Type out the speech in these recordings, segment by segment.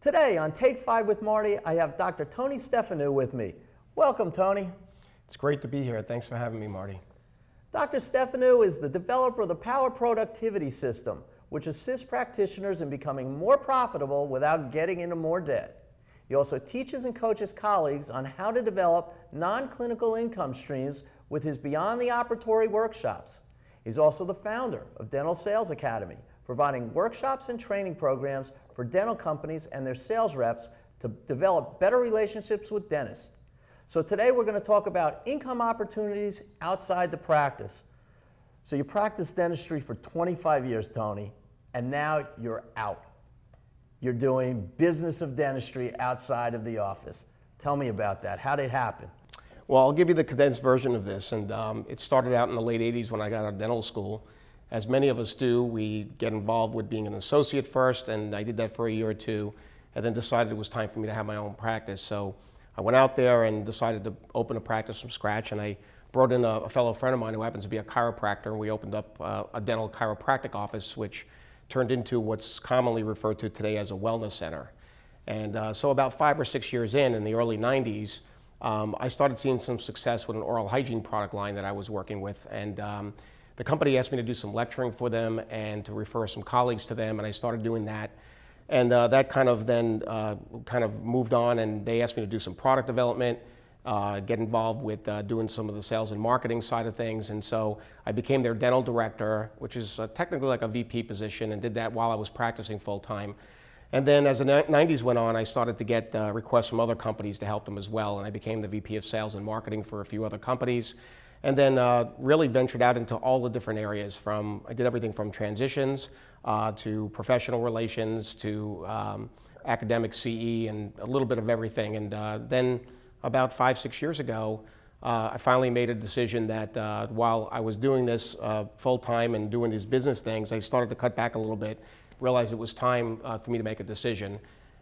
Today on Take 5 with Marty, I have Dr. Tony Stefanu with me. Welcome, Tony. It's great to be here. Thanks for having me, Marty. Dr. Stefanu is the developer of the Power Productivity System, which assists practitioners in becoming more profitable without getting into more debt. He also teaches and coaches colleagues on how to develop non-clinical income streams with his Beyond the Operatory workshops. He's also the founder of Dental Sales Academy, providing workshops and training programs for dental companies and their sales reps to develop better relationships with dentists. So today we're going to talk about income opportunities outside the practice. So you practiced dentistry for 25 years, Tony, and now you're out. You're doing business of dentistry outside of the office. Tell me about that. How did it happen? Well, I'll give you the condensed version of this. And it started out in the late 80s when I got out of dental school. As many of us do, we get involved with being an associate first, and I did that for a year or two, and then decided it was time for me to have my own practice. So I went out there and decided to open a practice from scratch, and I brought in a fellow friend of mine who happens to be a chiropractor, and we opened up a dental chiropractic office, which turned into what's commonly referred to today as a wellness center. And so about 5 or 6 years in the early 90s, I started seeing some success with an oral hygiene product line that I was working with, and the company asked me to do some lecturing for them and to refer some colleagues to them, and I started doing that. And that kind of then moved on, and they asked me to do some product development, get involved with doing some of the sales and marketing side of things. And so I became their dental director, which is technically like a VP position, and did that while I was practicing full time. And then as the 90s went on, I started to get requests from other companies to help them as well, and I became the VP of sales and marketing for a few other companies. And then really ventured out into all the different areas. I did everything from transitions to professional relations to academic CE and a little bit of everything. And then about 5, 6 years ago, I finally made a decision that while I was doing this full time and doing these business things, I started to cut back a little bit, realized it was time for me to make a decision.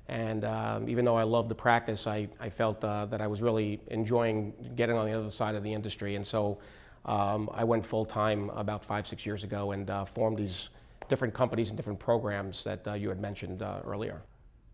And even though I loved the practice, I felt that I was really enjoying getting on the other side of the industry. And so I went full time about 5, 6 years ago and formed these different companies and different programs that you had mentioned earlier.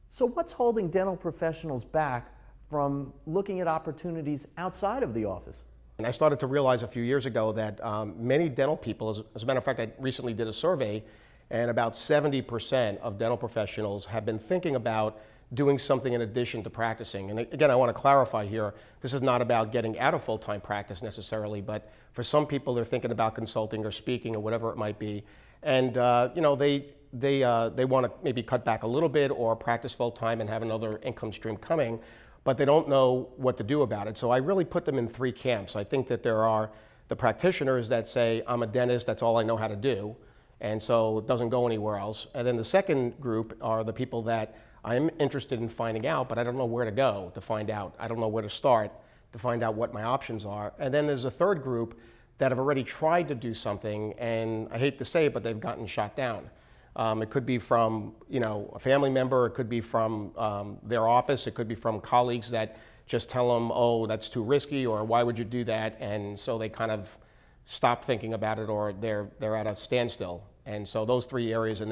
So what's holding dental professionals back from looking at opportunities outside of the office? And I started to realize a few years ago that many dental people, as a matter of fact, I recently did a survey, and about 70% of dental professionals have been thinking about doing something in addition to practicing. And again, I want to clarify here, this is not about getting out of full-time practice necessarily, but for some people they're thinking about consulting or speaking or whatever it might be. And you know, they want to maybe cut back a little bit or practice full-time and have another income stream coming, but they don't know what to do about it. So I really put them in 3 camps. I think that there are the practitioners that say, I'm a dentist, that's all I know how to do, and so it doesn't go anywhere else. And then the second group are the people that I'm interested in finding out, but I don't know where to go to find out. I don't know where to start to find out what my options are. And then there's a third group that have already tried to do something, and I hate to say it, but they've gotten shot down. It could be from a family member, it could be from their office, it could be from colleagues that just tell them, oh, that's too risky, or why would you do that? And so they kind of stop thinking about it, or they're at a standstill. And so those 3 areas, and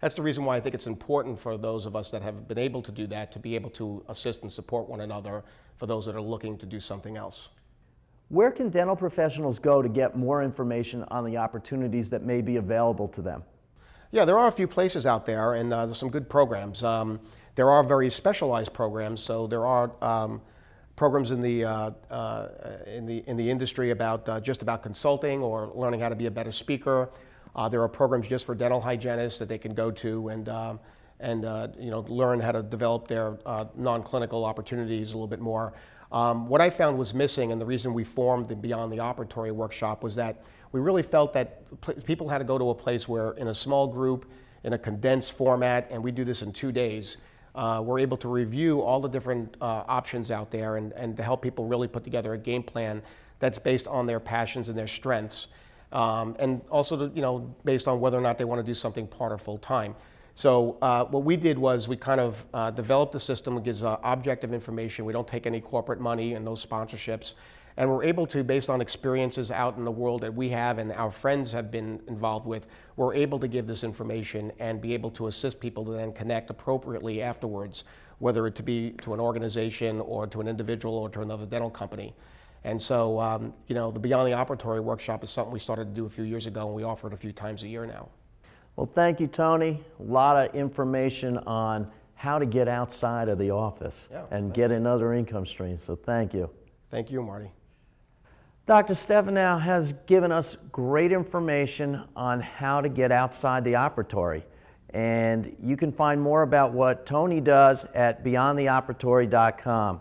that's the reason why I think it's important for those of us that have been able to do that to be able to assist and support one another for those that are looking to do something else. Where can dental professionals go to get more information on the opportunities that may be available to them? Yeah, there are a few places out there, and there's some good programs. There are very specialized programs, so there are programs in the industry about just about consulting or learning how to be a better speaker. There are programs just for dental hygienists that they can go to and learn how to develop their non-clinical opportunities a little bit more. What I found was missing, and the reason we formed the Beyond the Operatory workshop, was that we really felt that people had to go to a place where, in a small group, in a condensed format, and we do this in 2 days, we're able to review all the different options out there and to help people really put together a game plan that's based on their passions and their strengths, and also based on whether or not they want to do something part or full time. So what we did was we kind of developed a system that gives objective information. We don't take any corporate money and no sponsorships. And we're able to, based on experiences out in the world that we have and our friends have been involved with, we're able to give this information and be able to assist people to then connect appropriately afterwards, whether it be to an organization or to an individual or to another dental company. And so, the Beyond the Operatory workshop is something we started to do a few years ago, and we offer it a few times a year now. Well, thank you, Tony. A lot of information on how to get outside of the office and get another income stream, so thank you. Thank you, Marty. Dr. Stefanow has given us great information on how to get outside the operatory. And you can find more about what Tony does at beyondtheoperatory.com.